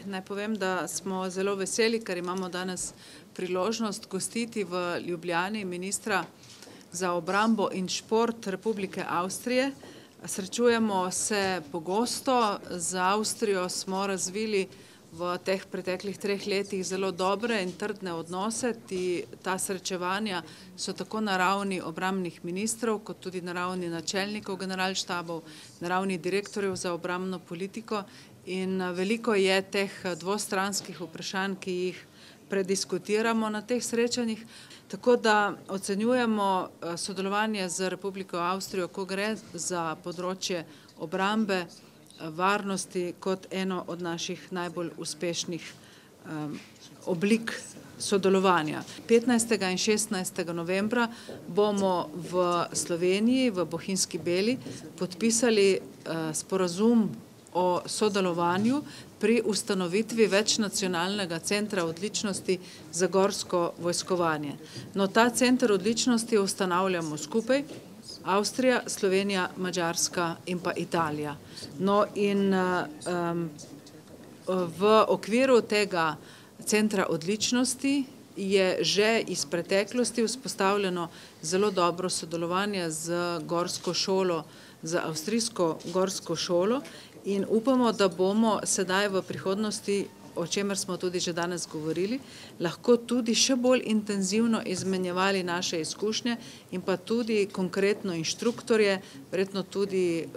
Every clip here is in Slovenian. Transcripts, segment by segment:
Naj povem, da smo zelo veseli, ker imamo danes priložnost gostiti v Ljubljani ministra za obrambo in šport Republike Avstrije. Srečujemo se pogosto, z Avstrijo smo razvili v teh preteklih 3 letih zelo dobre in trdne odnose. Ta srečevanja so tako na ravni obrambnih ministrov, kot tudi na ravni načelnikov generalštabov, na ravni direktorjev za obrambno politiko in veliko je teh dvostranskih vprašanj, ki jih prediskutiramo na teh srečanjih. Tako da ocenjujemo sodelovanje z Republiko Avstrijo, ko gre za področje obrambe, varnosti kot eno od naših najbolj uspešnih oblik sodelovanja. 15. in 16. novembra bomo v Sloveniji, v Bohinjski Beli, podpisali sporazum o sodelovanju pri ustanovitvi večnacionalnega centra odličnosti za gorsko vojskovanje. No, ta center odličnosti ustanavljamo skupaj, Avstrija, Slovenija, Madžarska in pa Italija. No, in v okviru tega centra odličnosti je že iz preteklosti vzpostavljeno zelo dobro sodelovanje z gorsko šolo, z avstrijsko gorsko šolo in upamo, da bomo sedaj v prihodnosti, o čemer smo tudi že danes govorili, lahko tudi še bolj intenzivno izmenjevali naše izkušnje in pa tudi konkretno inštruktorje, verjetno tudi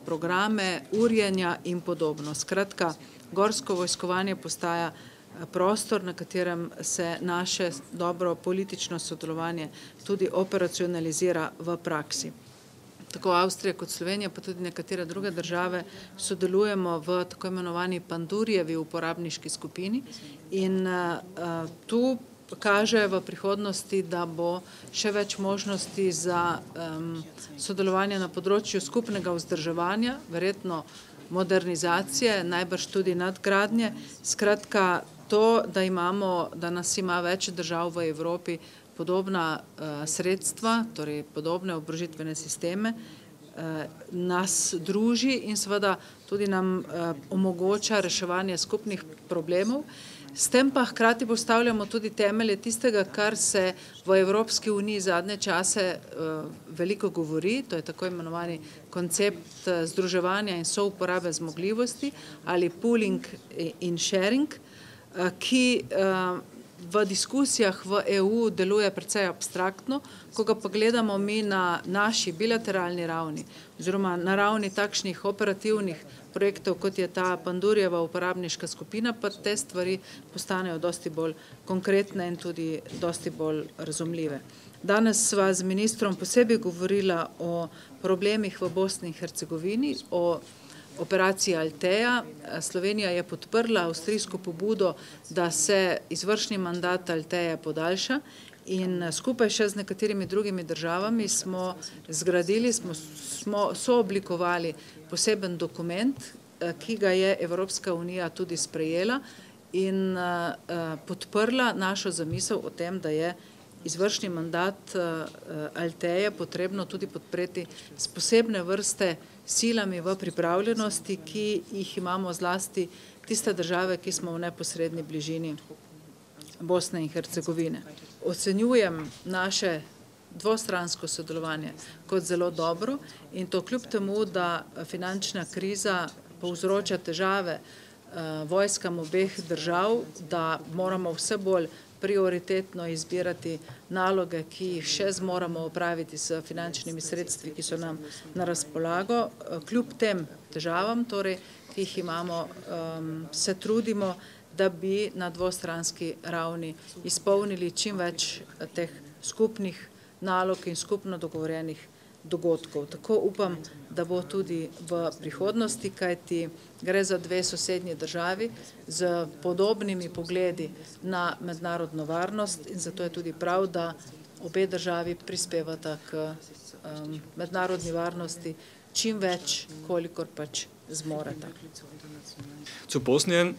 programe, urjenja in podobno. Skratka, gorsko vojskovanje postaja prostor, na katerem se naše dobro politično sodelovanje tudi operacionalizira v praksi. Tako Avstrija kot Slovenija, pa tudi nekatere druge države sodelujemo v tako imenovani Pandurjevi uporabniški skupini in tu kaže v prihodnosti, da bo še več možnosti za sodelovanje na področju skupnega vzdrževanja, verjetno modernizacije, najbrž tudi nadgradnje. Skratka, to, da nas ima več držav v Evropi podobna sredstva, torej podobne oborožitvene sisteme, nas druži in seveda tudi nam omogoča reševanje skupnih problemov. S tem pa hkrati postavljamo tudi temelje tistega, kar se v Evropski uniji zadnje čase veliko govori, to je tako imenovani koncept združevanja in souporabe zmogljivosti ali pooling in sharing, ki v diskusijah v EU deluje precej abstraktno, ko ga pa gledamo mi na naši bilateralni ravni oziroma na ravni takšnih operativnih projektov, kot je ta Pandurjeva uporabniška skupina, pa te stvari postanejo dosti bolj konkretne in tudi dosti bolj razumljive. Danes sva z ministrom posebej govorila o problemih v Bosni in Hercegovini, o operaciji Althea. Slovenija je podprla avstrijsko pobudo, da se izvršni mandat Althea podaljša in skupaj še z nekaterimi drugimi državami smo zgradili, smo sooblikovali poseben dokument, ki ga je Evropska unija tudi sprejela in podprla našo zamisel o tem, da je izvršni mandat Althea potrebno tudi podpreti s posebne vrste silami v pripravljenosti, ki jih imamo zlasti tiste države, ki smo v neposredni bližini Bosne in Hercegovine. Ocenjujem naše dvostransko sodelovanje kot zelo dobro in to kljub temu, da finančna kriza povzroča težave vojskam obeh držav, da moramo vse bolj prioritetno izbirati naloge, ki jih še zmoramo opraviti s finančnimi sredstvi, ki so nam na razpolago. Kljub tem težavam, torej, ki jih imamo, se trudimo, da bi na dvostranski ravni izpolnili čim več teh skupnih nalog in skupno dogovorjenih dogodkov. Tako upam, da bo tudi v prihodnosti, kajti gre za 2 sosednji državi z podobnimi pogledi na mednarodno varnost in zato je tudi prav, da obe državi prispevata k mednarodni varnosti čim več, kolikor pač zmoreta. Zu Bosnien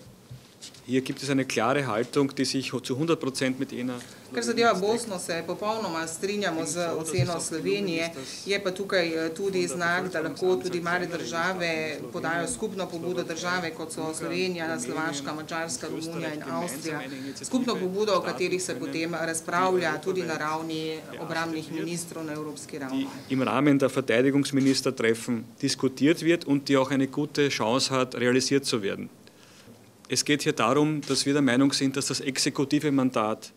Hier gibt es eine klare Haltung, die sich zu 100% mit einer. Kar zadeva Bosno, se popolnoma strinjamo z oceno Slovenije, je pa tukaj tudi znak, da lahko tudi male države podajo skupno pobudo države, kot so Slovenija, Slovaška, Madžarska, Romunija in Avstrija. Skupno pobudo, o kateri se potem razpravlja tudi na ravni obrambnih ministrov na evropski ravni. Im Rahmen der Verteidigungsministertreffen diskutiert wird und die auch eine gute Chance hat, realisiert zu werden. Es geht hier darum, dass wir der Meinung sind, dass das exekutive Mandat.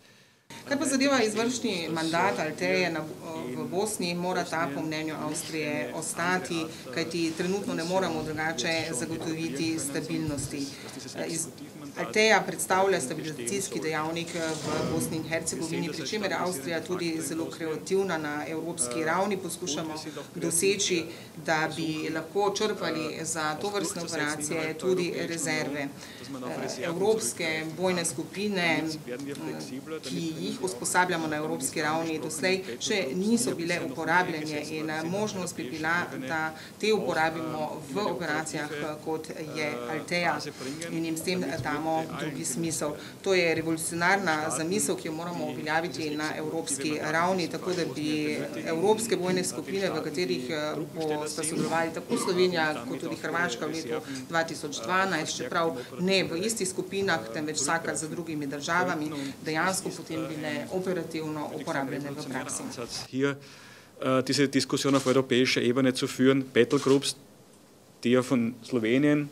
Kar pa zadeva izvršni mandat Alteje v Bosni, mora ta po mnenju Avstrije ostati, kajti trenutno ne moremo drugače zagotoviti stabilnosti. Alteja predstavlja stabilizacijski dejavnik v Bosni in Hercegovini, pri čemer je Avstrija tudi zelo kreativna na evropski ravni. Poskušamo doseči, da bi lahko črpali za tovrstne operacije tudi rezerve. Evropske bojne skupine, ki jih usposabljamo na evropski ravni, doslej še niso bile uporabljene in možnost bi bila, da te uporabimo v operacijah, kot je Alteja, in jim s tem damo drugi smisel. To je revolucionarna zamisel, ki jo moramo uveljaviti na evropski ravni, tako da bi evropske bojne skupine, v katerih bosta sodelovali tako Slovenija kot tudi Hrvaška v letu 2012, čeprav ne v istih skupinah, temveč vsaka za drugimi državami, dejansko potem bile operativno uporabljene v praksi. Hier diese Diskussion auf europäischer Ebene zu führen, Battlegroups, die ja von Slowenien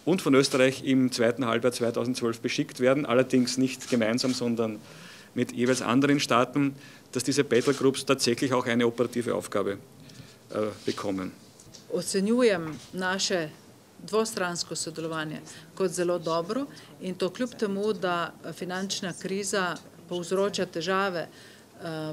und von Österreich im zweiten Halbjahr 2012 beschickt werden, allerdings nicht gemeinsam, sondern mit jeweils anderen Staaten, dass diese Battlegroups tatsächlich auch eine operative Aufgabe bekommen. Ocenjujem naše dvostransko sodelovanje kot zelo dobro in to kljub temu, da finančna kriza povzroča težave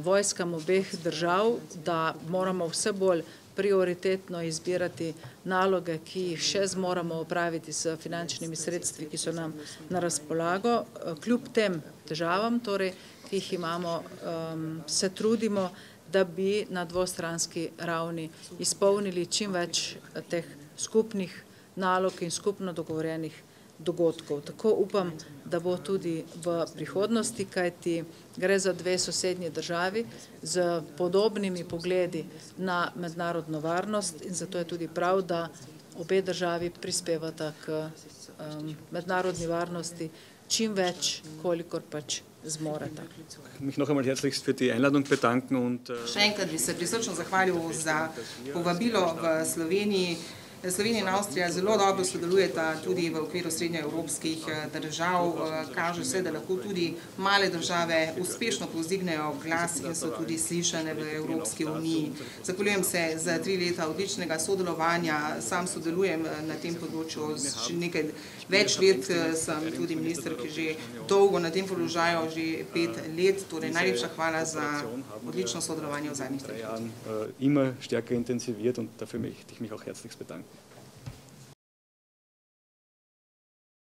vojskam obeh držav, da moramo vse bolj prioritetno izbirati naloge, ki jih še zmoramo opraviti s finančnimi sredstvi, ki so nam na razpolago. Kljub tem težavam, torej, ki jih imamo, se trudimo, da bi na dvostranski ravni izpolnili čim več teh skupnih nalog in skupno dogovorjenih dogodkov. Tako upam, da bo tudi v prihodnosti, kajti gre za dve sosednji državi z podobnimi pogledi na mednarodno varnost in zato je tudi prav, da obe državi prispevata k mednarodni varnosti čim več, kolikor pač zmoreta. Mich noch einmal herzlichst für die Einladung bedanken und še enkrat bi se prisrčno zahvalil za povabilo v Sloveniji. Slovenija in Avstrija zelo dobro sodelujeta tudi v okviru srednjeevropskih držav. Kaže se, da lahko tudi male države uspešno povzdignejo glas in so tudi slišane v Evropski uniji. Zahvaljujem se za 3 leta odličnega sodelovanja. Sam sodelujem na tem področju še nekaj več let. Sem tudi minister, ki že dolgo na tem položaju, že 5 let. Torej, najlepša hvala za odlično sodelovanje v zadnjih 3 letih. Immer stärker intensiviert und dafür möchte ich mich auch herzlichst bedanken.